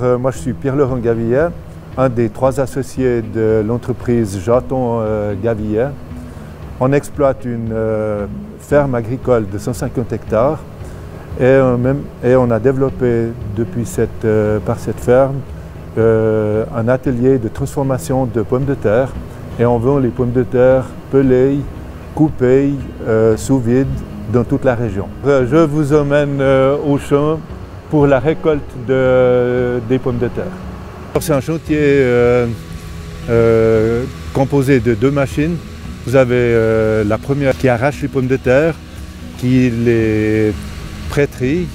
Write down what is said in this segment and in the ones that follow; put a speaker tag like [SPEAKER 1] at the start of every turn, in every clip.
[SPEAKER 1] Moi, je suis Pierre-Laurent Gavillet, un des 3 associés de l'entreprise Jaton Gavillet. On exploite une ferme agricole de 150 hectares et on a développé depuis par cette ferme un atelier de transformation de pommes de terre et on vend les pommes de terre pelées, coupées, sous vide dans toute la région. Je vous emmène au champ pour la récolte des pommes de terre. C'est un chantier composé de 2 machines. Vous avez la première qui arrache les pommes de terre, qui les prétrie,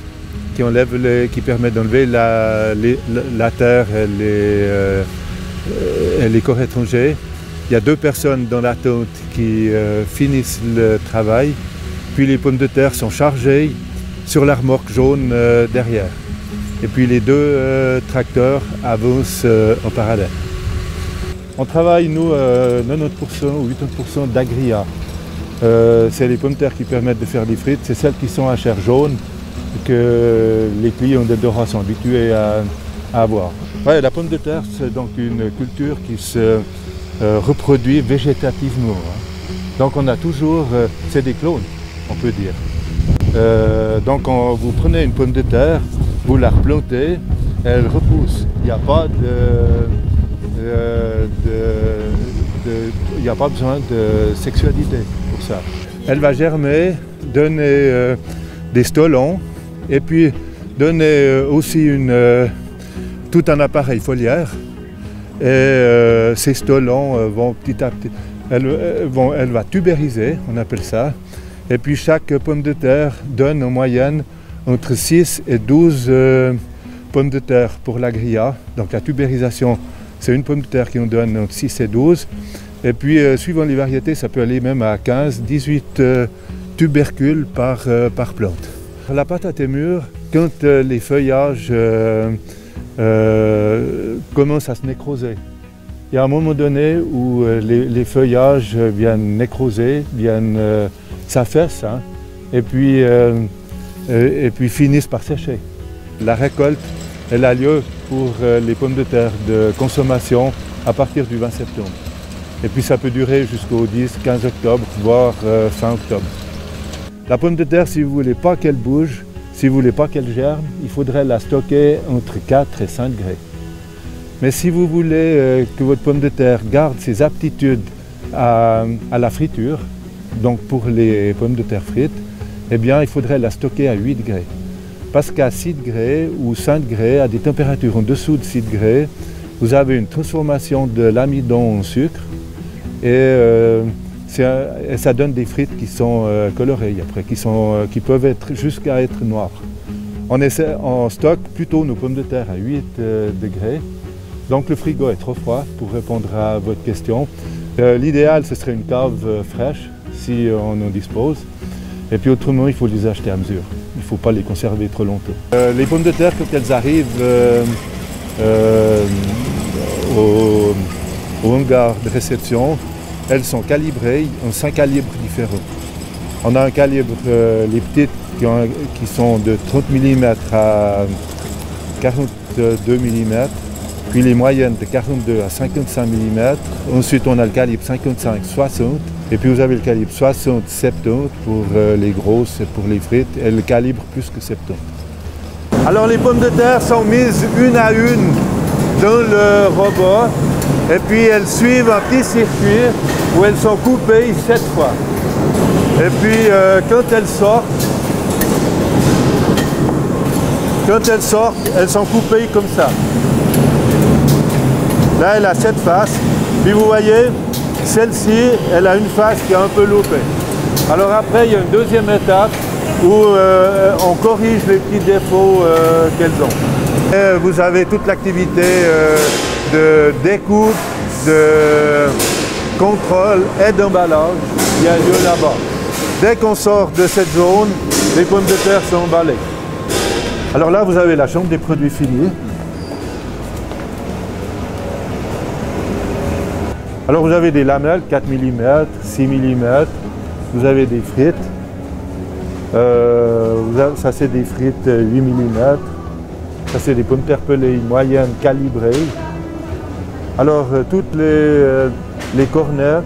[SPEAKER 1] qui permet d'enlever la terre et les corps étrangers. Il y a 2 personnes dans la tente qui finissent le travail, puis les pommes de terre sont chargées sur la remorque jaune derrière. Et puis les 2 tracteurs avancent en parallèle. On travaille, nous, 90% ou 80% d'agria. C'est les pommes de terre qui permettent de faire des frites. C'est celles qui sont à chair jaune que les clients d'Eldora sont habitués à avoir. Ouais, la pomme de terre, c'est donc une culture qui se reproduit végétativement. Donc on a toujours, c'est des clones, on peut dire. Donc vous prenez une pomme de terre, vous la replantez, elle repousse. Il n'y a pas il n'y a pas besoin de sexualité pour ça. Elle va germer, donner des stolons et puis donner aussi tout un appareil foliaire. Et ces stolons vont petit à petit, elle va tubériser, on appelle ça. Et puis chaque pomme de terre donne en moyenne entre 6 et 12 pommes de terre pour l'agria. Donc la tubérisation, c'est une pomme de terre qui nous donne entre 6 et 12. Et puis, suivant les variétés, ça peut aller même à 15, 18 tubercules par plante. La patate est mûre quand les feuillages commencent à se nécroser. Il y a un moment donné où les feuillages viennent nécroser, s'affaissent, hein, et puis finissent par sécher. La récolte, elle a lieu pour les pommes de terre de consommation à partir du 20 septembre. Et puis ça peut durer jusqu'au 10-15 octobre, voire fin octobre. La pomme de terre, si vous ne voulez pas qu'elle bouge, si vous ne voulez pas qu'elle germe, il faudrait la stocker entre 4 et 5 degrés. Mais si vous voulez que votre pomme de terre garde ses aptitudes à la friture, donc pour les pommes de terre frites, eh bien il faudrait la stocker à 8 degrés. Parce qu'à 6 degrés ou 5 degrés, à des températures en dessous de 6 degrés, vous avez une transformation de l'amidon en sucre et ça donne des frites qui sont colorées après, qui peuvent être jusqu'à être noires. On stocke plutôt nos pommes de terre à 8 degrés, donc le frigo est trop froid pour répondre à votre question. L'idéal, ce serait une cave fraîche si on en dispose. Et puis autrement, il faut les acheter à mesure. Il ne faut pas les conserver trop longtemps. Les pommes de terre, quand elles arrivent au hangar de réception, elles sont calibrées en 5 calibres différents. On a un calibre, les petites qui sont de 30 mm à 42 mm, puis les moyennes de 42 à 55 mm. Ensuite, on a le calibre 55-60. Et puis vous avez le calibre 60-70 pour les grosses, pour les frites, et le calibre plus que 70. Alors les pommes de terre sont mises une à une dans le robot, et puis elles suivent un petit circuit où elles sont coupées 7 fois. Et puis quand elles sortent, elles sont coupées comme ça. Là, elle a 7 faces, puis vous voyez, celle-ci, elle a une face qui est un peu loupée. Alors après, il y a une deuxième étape où on corrige les petits défauts qu'elles ont. Et vous avez toute l'activité de découpe, de contrôle et d'emballage qui a lieu là-bas. Dès qu'on sort de cette zone, les pommes de terre sont emballées. Alors là, vous avez la chambre des produits finis. Alors vous avez des lamelles 4 mm, 6 mm, vous avez des frites, ça c'est des frites 8 mm, Ça, c'est des pommes de terre pelées moyennes calibrées. Alors, toutes les corners,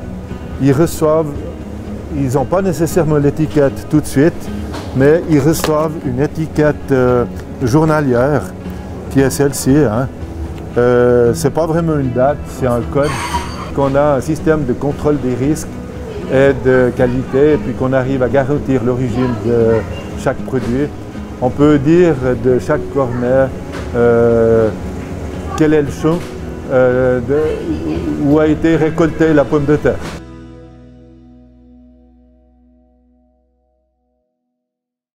[SPEAKER 1] ils reçoivent, ils n'ont pas nécessairement l'étiquette tout de suite, mais ils reçoivent une étiquette journalière, qui est celle-ci. Hein. C'est pas vraiment une date, c'est un code, qu'on a un système de contrôle des risques et de qualité, et puis qu'on arrive à garantir l'origine de chaque produit. On peut dire de chaque corner quel est le champ où a été récoltée la pomme de terre.